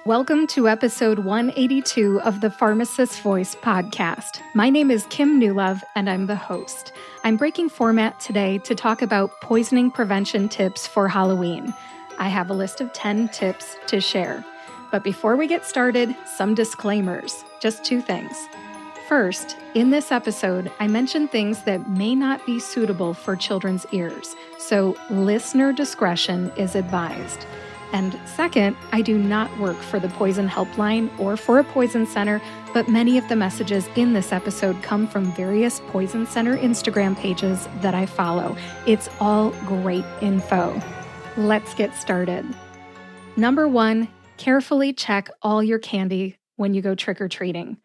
Welcome to episode 182 of the Pharmacist Voice podcast. My name is Kim Newlove, and I'm the host. I'm breaking format today to talk about poisoning prevention tips for Halloween. I have a list of 10 tips to share. But before we get started, some disclaimers. Just two things. First, in this episode, I mention things that may not be suitable for children's ears, so listener discretion is advised. And second, I do not work for the Poison Helpline or for a poison center, but many of the messages in this episode come from various Poison Center Instagram pages that I follow. It's all great info. Let's get started. Number 1, carefully check all your candy when you go trick-or-treating.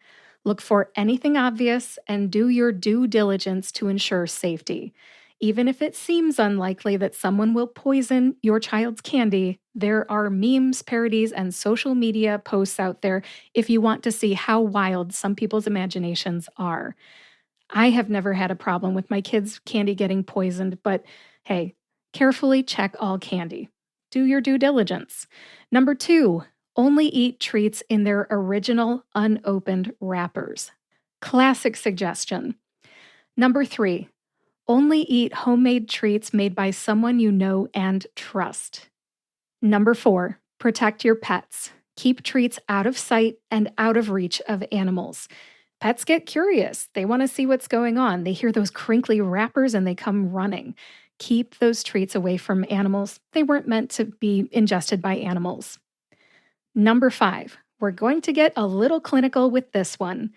Look for anything obvious and do your due diligence to ensure safety. Even if it seems unlikely that someone will poison your child's candy, there are memes, parodies, and social media posts out there if you want to see how wild some people's imaginations are. I have never had a problem with my kids' candy getting poisoned, but hey, carefully check all candy. Do your due diligence. Number 2, only eat treats in their original unopened wrappers. Classic suggestion. Number 3, only eat homemade treats made by someone you know and trust. Number 4, protect your pets. Keep treats out of sight and out of reach of animals. Pets get curious. They want to see what's going on. They hear those crinkly wrappers and they come running. Keep those treats away from animals. They weren't meant to be ingested by animals. Number 5, we're going to get a little clinical with this one.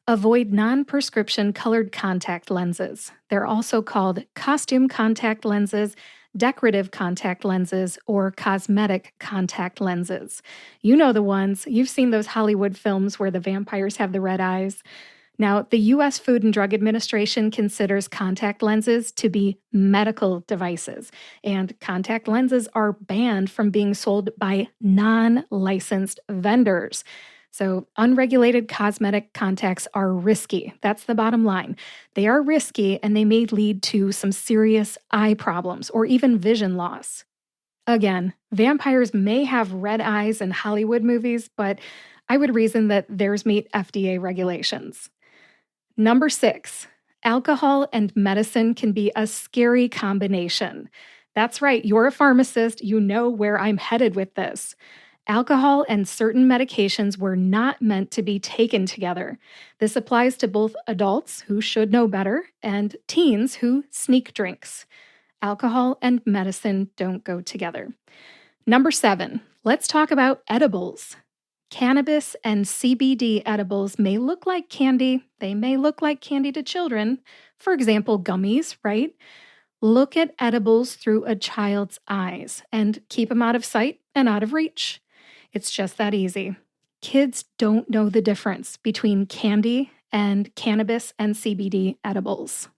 Avoid non-prescription colored contact lenses. They're also called costume contact lenses, decorative contact lenses, or cosmetic contact lenses. You know the ones. You've seen those Hollywood films where the vampires have the red eyes. Now, the U.S. Food and Drug Administration considers contact lenses to be medical devices, and contact lenses are banned from being sold by non-licensed vendors. So unregulated cosmetic contacts are risky. That's the bottom line. They are risky and they may lead to some serious eye problems or even vision loss. Again, vampires may have red eyes in Hollywood movies, but I would reason that theirs meet FDA regulations. Number 6, alcohol and medicine can be a scary combination. That's right, you're a pharmacist, you know where I'm headed with this. Alcohol and certain medications were not meant to be taken together. This applies to both adults, who should know better, and teens who sneak drinks. Alcohol and medicine don't go together. Number 7, let's talk about edibles. Cannabis and CBD edibles may look like candy. They may look like candy to children. For example, gummies, right? Look at edibles through a child's eyes and keep them out of sight and out of reach. It's just that easy. Kids don't know the difference between candy and cannabis and CBD edibles.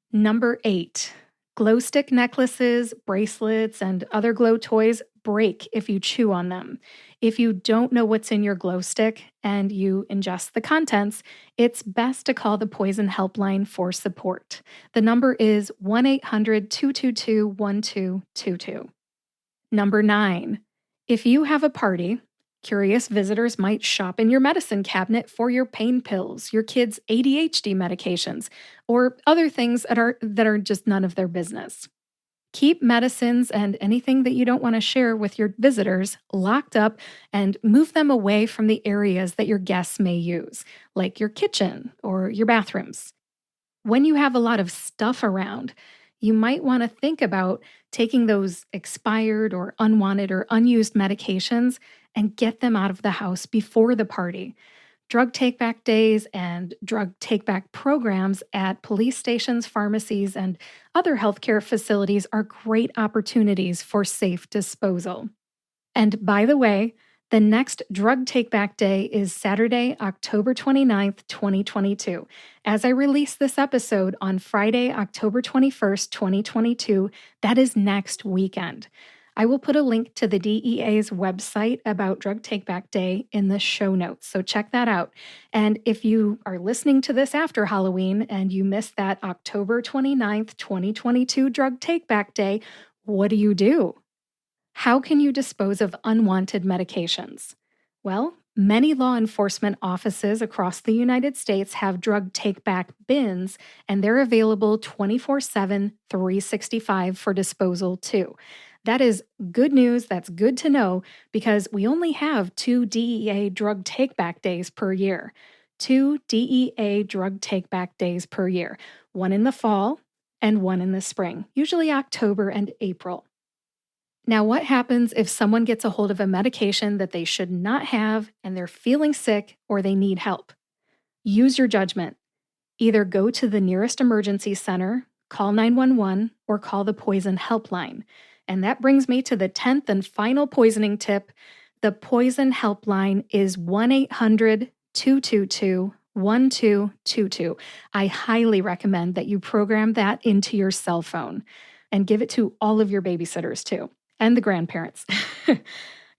Number 8, glow stick necklaces, bracelets, and other glow toys break if you chew on them. If you don't know what's in your glow stick and you ingest the contents, it's best to call the Poison Helpline for support. The number is 1-800-222-1222. Number 9, if you have a party, curious visitors might shop in your medicine cabinet for your pain pills, your kids' ADHD medications, or other things that are just none of their business. Keep medicines and anything that you don't want to share with your visitors locked up and move them away from the areas that your guests may use, like your kitchen or your bathrooms. When you have a lot of stuff around, you might want to think about taking those expired or unwanted or unused medications and get them out of the house before the party. Drug take-back days and drug take-back programs at police stations, pharmacies, and other healthcare facilities are great opportunities for safe disposal. And by the way, the next Drug Take-Back Day is Saturday, October 29th, 2022. As I release this episode on Friday, October 21st, 2022, that is next weekend. I will put a link to the DEA's website about Drug Take-Back Day in the show notes, so check that out. And if you are listening to this after Halloween and you missed that October 29th, 2022 Drug Take-Back Day, what do? How can you dispose of unwanted medications? Well, many law enforcement offices across the United States have drug take-back bins, and they're available 24/7, 365 for disposal too. That is good news. That's good to know because we only have 2 DEA drug take-back days per year. 2 DEA drug take-back days per year, one in the fall and one in the spring, usually October and April. Now, what happens if someone gets a hold of a medication that they should not have and they're feeling sick or they need help? Use your judgment. Either go to the nearest emergency center, call 911, or call the poison helpline. And that brings me to the 10th and final poisoning tip. The poison helpline is 1-800-222-1222. I highly recommend that you program that into your cell phone and give it to all of your babysitters too, and the grandparents.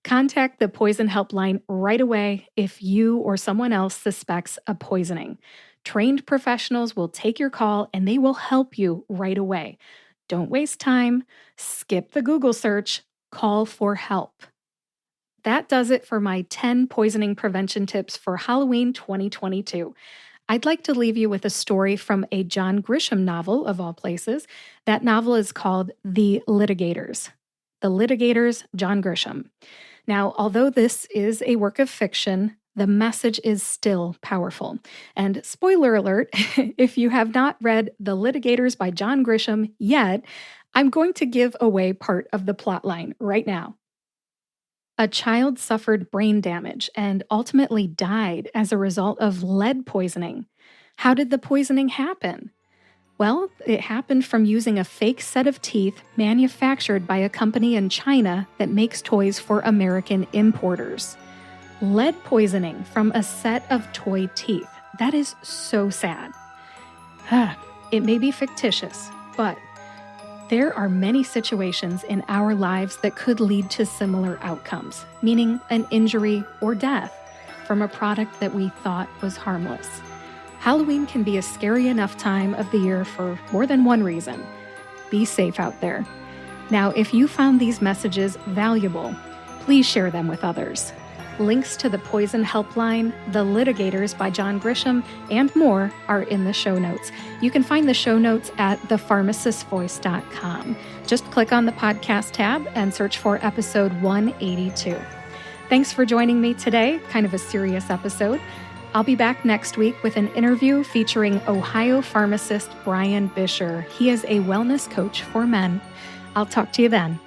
Contact the poison helpline right away if you or someone else suspects a poisoning. Trained professionals will take your call and they will help you right away. Don't waste time. Skip the Google search. Call for help. That does it for my 10 poisoning prevention tips for Halloween 2022. I'd like to leave you with a story from a John Grisham novel, of all places. That novel is called The Litigators. The Litigators, John Grisham. Now, although this is a work of fiction, the message is still powerful. And spoiler alert, if you have not read The Litigators by John Grisham yet, I'm going to give away part of the plotline right now. A child suffered brain damage and ultimately died as a result of lead poisoning. How did the poisoning happen? Well, it happened from using a fake set of teeth manufactured by a company in China that makes toys for American importers. Lead poisoning from a set of toy teeth. That is so sad. It may be fictitious, but there are many situations in our lives that could lead to similar outcomes, meaning an injury or death from a product that we thought was harmless. Halloween can be a scary enough time of the year for more than one reason. Be safe out there. Now, if you found these messages valuable, please share them with others. Links to the Poison Helpline, The Litigators by John Grisham, and more are in the show notes. You can find the show notes at thepharmacistvoice.com. Just click on the podcast tab and search for episode 182. Thanks for joining me today, kind of a serious episode. I'll be back next week with an interview featuring Ohio pharmacist Brian Bisher. He is a wellness coach for men. I'll talk to you then.